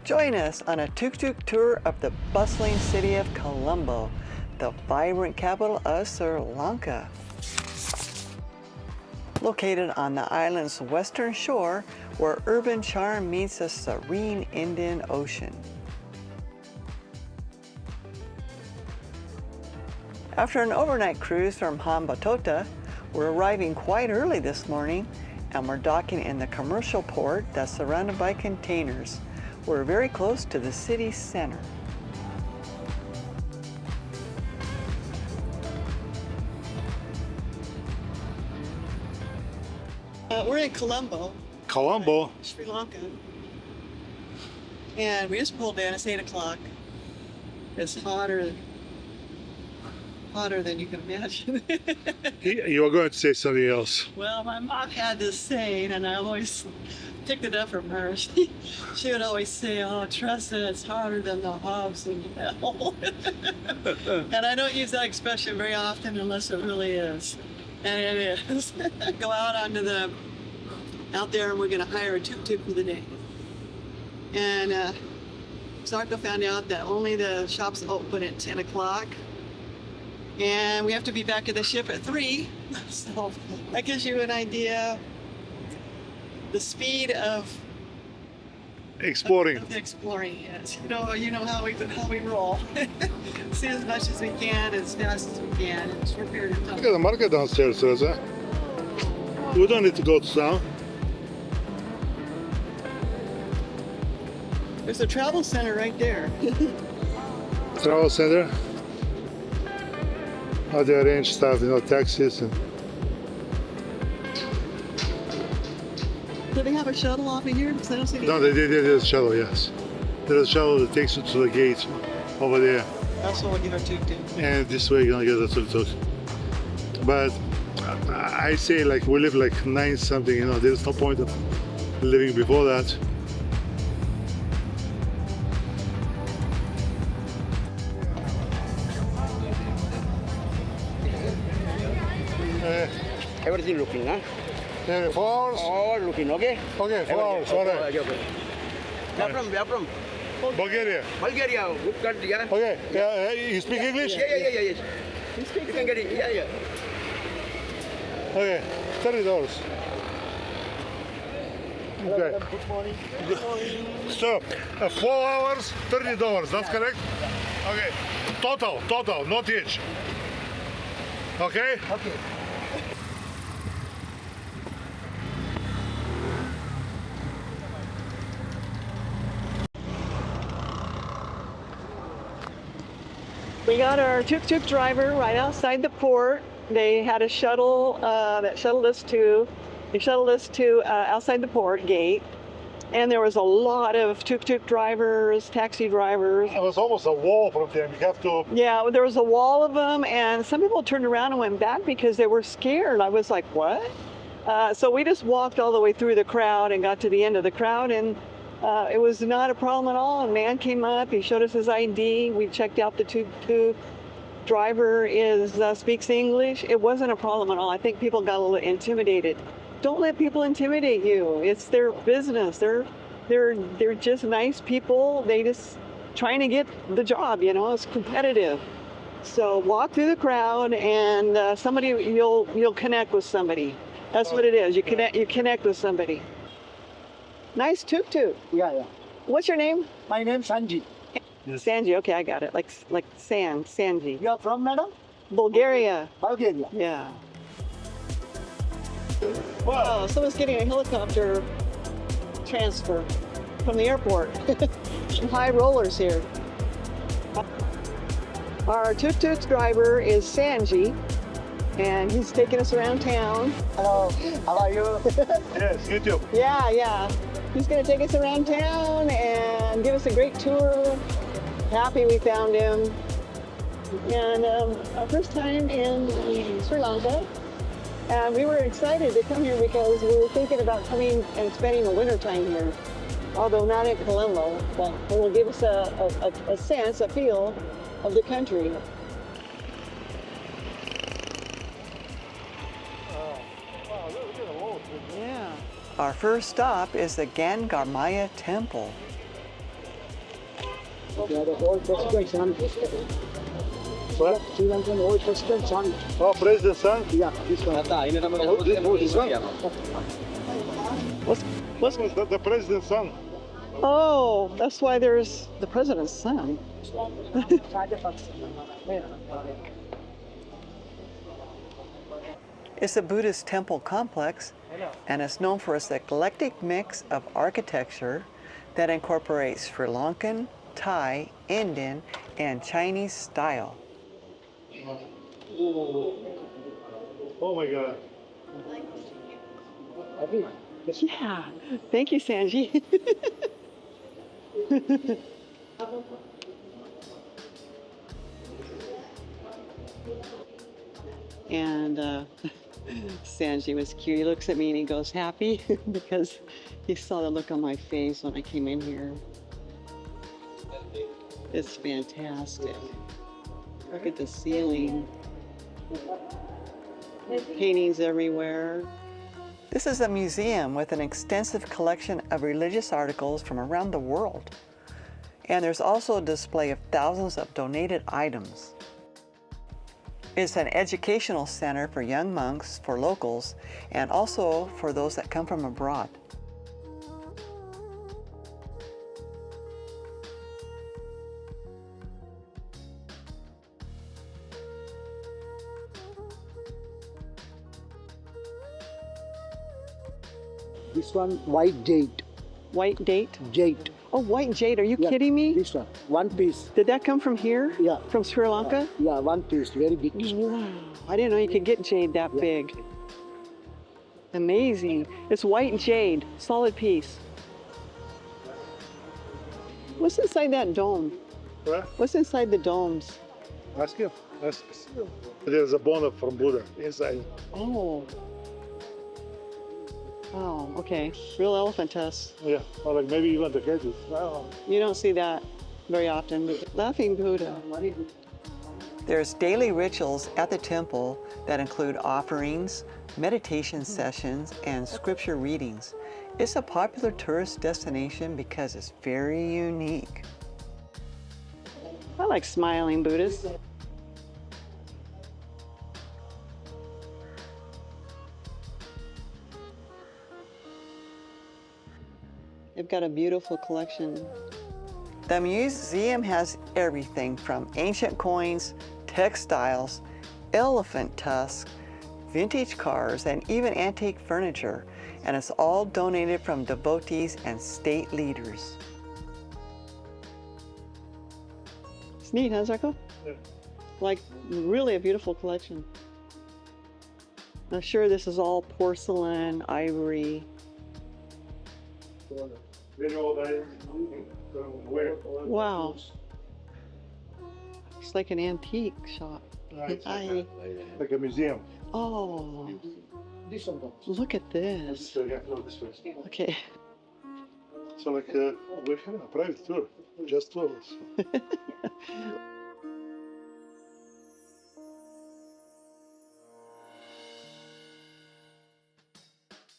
Join us on a tuk-tuk tour of the bustling city of Colombo, the vibrant capital of Sirlanka. Located on the island's western shore, where urban charm meets the serene Indian Ocean. After an overnight cruise from Hambantota, we're arriving quite early this morning, and we're docking in the commercial port that's surrounded by containers. We're very close to the city center. We're in Colombo. Colombo? Sri Lanka. And we just pulled in, it's 8 o'clock. It's hotter than you can imagine. You were going to say something else. Well, my mom had this saying, and I always picked it up from her. She would always say, "Oh, trust it, it's hotter than the hobs in hell." And I don't use that expression very often unless it really is. And it is. Go out there, and we're going to hire a tuk-tuk for the day. And Sarko found out that only the shops open at 10 o'clock. And we have to be back at the ship at 3. So that gives you an idea the speed of exploring. Of exploring, yes. You know how we roll. See as much as we can, as fast as we can, in a short period of time. Look at the market downstairs, Rosa. We don't need to go to town. There's a travel center right there. Travel center. How they arrange stuff, taxis and. Do they have a shuttle off of here? No, there's a shuttle, yes. There's a shuttle that takes you to the gate over there. That's what we'll get our tuk-tuk. And this way you're gonna get a tuk-tuk. But I say we live 9 something, there's no point of living before that. Everything looking, huh? 4 hours? All looking, okay? Okay, 4 hours, all right. Okay. Where from? Bulgaria. Bulgaria, good country, huh? Okay, you speak English? Yeah. You can get it, yeah. Okay, $30. Okay. Good morning. So, 4 hours, $30, that's correct? Okay, total, not each. Okay? Okay. We got our tuk-tuk driver right outside the port. They had a shuttle that shuttled us to outside the port gate. And there was a lot of tuk-tuk drivers, taxi drivers. It was almost a wall from them. You have to. Yeah, there was a wall of them, and some people turned around and went back because they were scared. I was like, what? So we just walked all the way through the crowd and got to the end of the crowd, and it was not a problem at all. A man came up, he showed us his ID. We checked out the tuk-tuk. Driver speaks English. It wasn't a problem at all. I think people got a little intimidated. Don't let people intimidate you. It's their business. They're just nice people. They just trying to get the job. It's competitive. So walk through the crowd, and you'll connect with somebody. That's what it is. You connect with somebody. Nice tuk-tuk. Yeah. What's your name? My name is Sanji. Yes. Sanji. Okay, I got it. Like Sanji. You are from, madam? Bulgaria. Bulgaria. Yeah. Wow, someone's getting a helicopter transfer from the airport. Some high rollers here. Our tuk-tuk driver is Sanji, and he's taking us around town. Hello, how are you? Yes, YouTube. Yeah. He's going to take us around town and give us a great tour. Happy we found him. And our first time in Sri Lanka. And we were excited to come here because we were thinking about coming and spending the winter time here. Although not in Colombo, but it will give us a sense, a feel of the country. Yeah. Our first stop is the Gangaramaya temple. Yeah, the old president's son. What? Sri Lankan old president's son. Oh, President's son? Yeah, this one. This one? What's This was the President's son. Oh, that's why there's the president's son. It's a Buddhist temple complex, and it's known for its eclectic mix of architecture that incorporates Sri Lankan, Thai, Indian, and Chinese style. Oh my God. Yeah, thank you, Sanji. And Sanji was cute. He looks at me and he goes, happy? Because he saw the look on my face when I came in here. It's fantastic. Look at the ceiling. Paintings everywhere. This is a museum with an extensive collection of religious articles from around the world. And there's also a display of thousands of donated items. It's an educational center for young monks, for locals, and also for those that come from abroad. This one, white jade. White date? Jade. Oh, white jade. Are you Yeah, kidding me? This one piece. Did that come from here? Yeah. From Sri Lanka? Yeah, one piece, very big. Wow. I didn't know you could get jade that big. Amazing. It's white jade, solid piece. What's inside that dome? What? What's inside the domes? Ask him. Ask. There's a bone from Buddha inside. Oh. Oh, okay. Real elephant tusk. Yeah. Or like maybe even the cages. Wow. You don't see that very often. Laughing Buddha. There's daily rituals at the temple that include offerings, meditation sessions, and scripture readings. It's a popular tourist destination because it's very unique. I like smiling Buddhists. They've got a beautiful collection. The museum has everything from ancient coins, textiles, elephant tusks, vintage cars, and even antique furniture. And it's all donated from devotees and state leaders. It's neat, huh, Zarko? Yeah. Like, really a beautiful collection. I'm sure this is all porcelain, ivory. Very old items. Where? Wow. It's like an antique shop. Right. Hi. Like a museum. Oh, This one. look at this. So yeah, no, this way. Okay. So like we have a private tour, just two of us.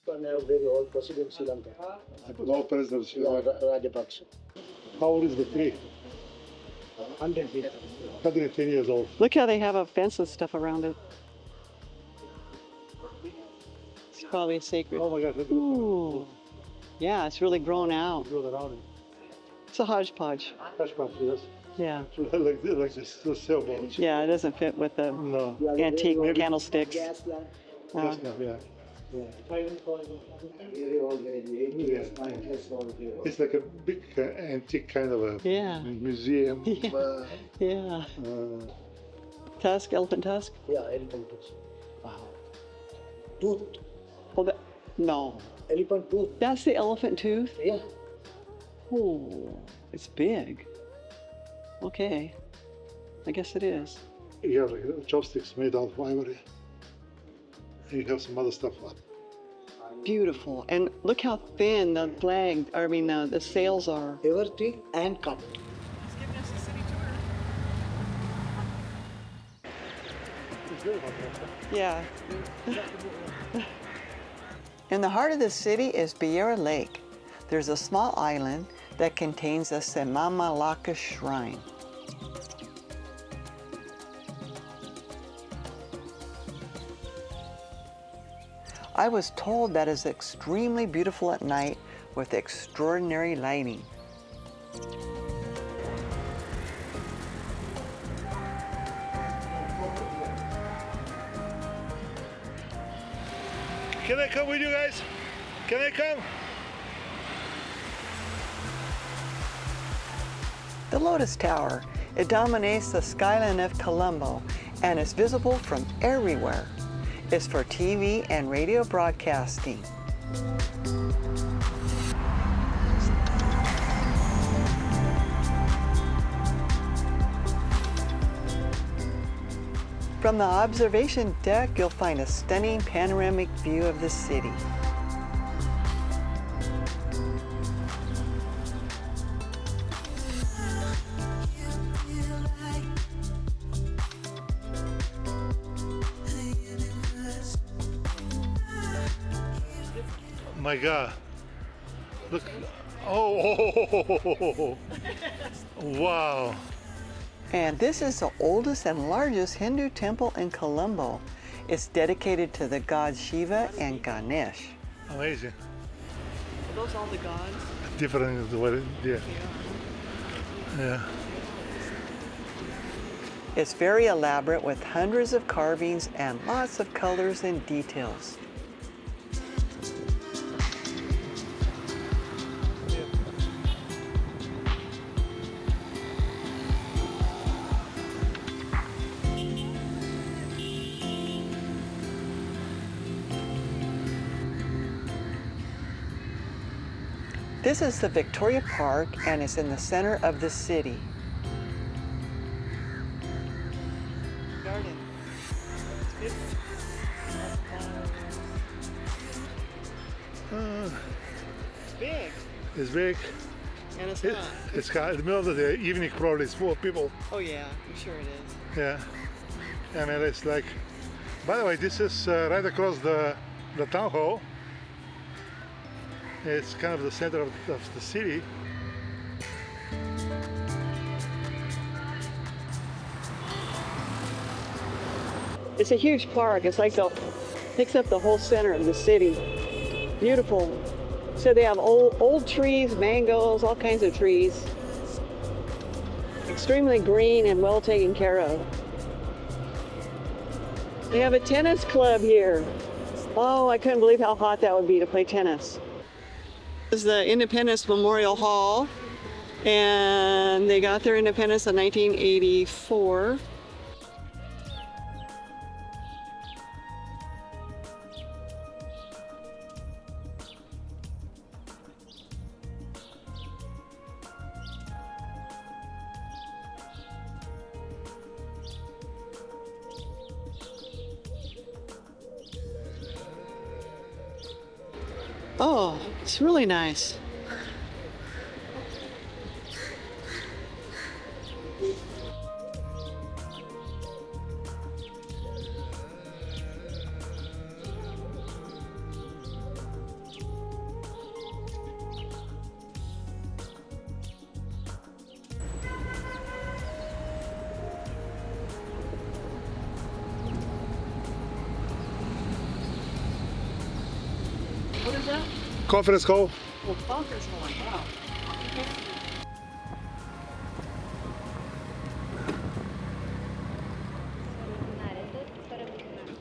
One very old president Sri Lanka. No president. Yeah, Rajapaksa. How old is the tree? 100 feet. 110 years old. Look how they have a fence and stuff around it. It's probably sacred. Oh my God. Look at Ooh. Yeah, it's really grown out. Go around it. It's a hodgepodge. Hush pump, yes. Yeah. Like this, the sailboat. Yeah, it doesn't fit with the No. antique Maybe candlesticks. Gas lamp. Yes, no, yeah. Very old, 80 years, 90 years old. It's like a big antique kind of a Yeah. museum. Yeah. Yeah. Tusk, elephant tusk? Yeah, elephant tooth. Wow. Tooth. Oh, no. Elephant tooth. That's the elephant tooth? Yeah. Oh, it's big. Okay. I guess it is. You have like chopsticks made out of ivory. You have some other stuff. Beautiful. And look how thin the flag, the sails are. Everything and cut. Yeah. In the heart of the city is Beira Lake. There's a small island that contains a Semamalaka shrine. I was told that is extremely beautiful at night with extraordinary lighting. Can I come with you guys? Can I come? The Lotus Tower, it dominates the skyline of Colombo and is visible from everywhere. It's for TV and radio broadcasting. From the observation deck, you'll find a stunning panoramic view of the city. My God. Look. Oh. Wow. And this is the oldest and largest Hindu temple in Colombo. It's dedicated to the gods Shiva and Ganesh. Amazing. Are those all the gods? Different than what it, yeah. Yeah. It's very elaborate with hundreds of carvings and lots of colors and details. This is the Victoria Park and it's in the center of the city. Garden. It's big. It's big. And it's It, hot. it's hot. In the middle of the evening, probably it's full of people. Oh yeah, I'm sure it is. Yeah. I mean, it's like. By the way, this is right across the town hall. It's kind of the center of the city. It's a huge park. It's like takes up the whole center of the city. Beautiful. So they have old trees, mangoes, all kinds of trees. Extremely green and well taken care of. They have a tennis club here. Oh, I couldn't believe how hot that would be to play tennis. This is the Independence Memorial Hall, and they got their independence in 1984. Oh, it's really nice. What is that? Conference hall. Oh, conference hall. Wow.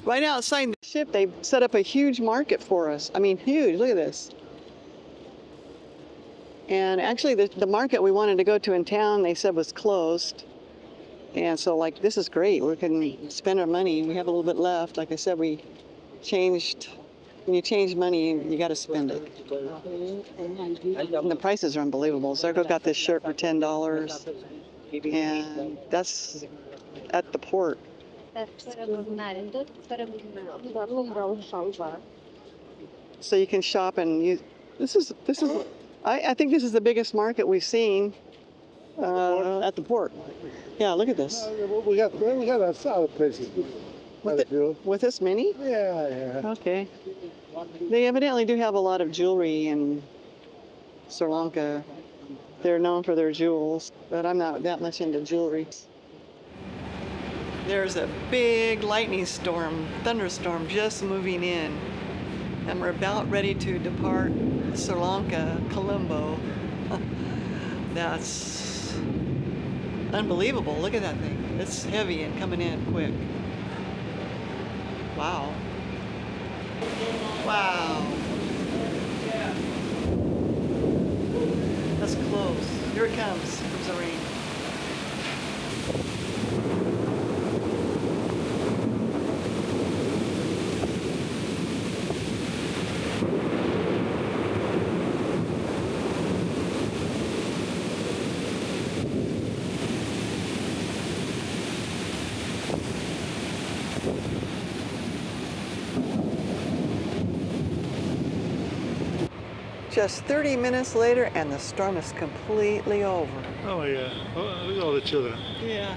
Right outside the ship, they set up a huge market for us. I mean, huge. Look at this. And actually, the market we wanted to go to in town, they said was closed. And so, like, this is great. We can spend our money. We have a little bit left. Like I said, we changed. When you change money, you got to spend it. And the prices are unbelievable. Zerko got this shirt for $10, and that's at the port. So you can shop and use. This is. I think this is the biggest market we've seen at the port. Yeah, look at this. We got other places. With this many? Yeah. Okay. They evidently do have a lot of jewelry in Sirlanka. They're known for their jewels, but I'm not that much into jewelry. There's a big lightning storm, thunderstorm just moving in. And we're about ready to depart Sirlanka, Colombo. That's unbelievable. Look at that thing. It's heavy and coming in quick. Wow. Wow. That's close. Here it comes. Here comes the rain. Just 30 minutes later, and the storm is completely over. Oh yeah, oh, look at all the children. Yeah.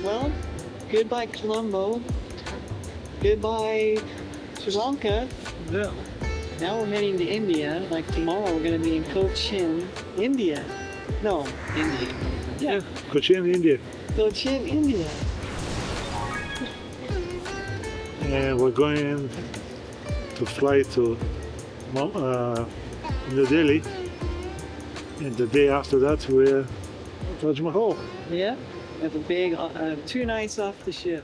Well, goodbye Colombo. Goodbye Sirlanka. Yeah. Now we're heading to India. Like tomorrow, we're going to be in Cochin, India. No, India. Yeah, Cochin, India. Cochin, India. And we're going to fly to New Delhi. And the day after that, we're Taj Mahal. Yeah, have a big 2 nights off the ship.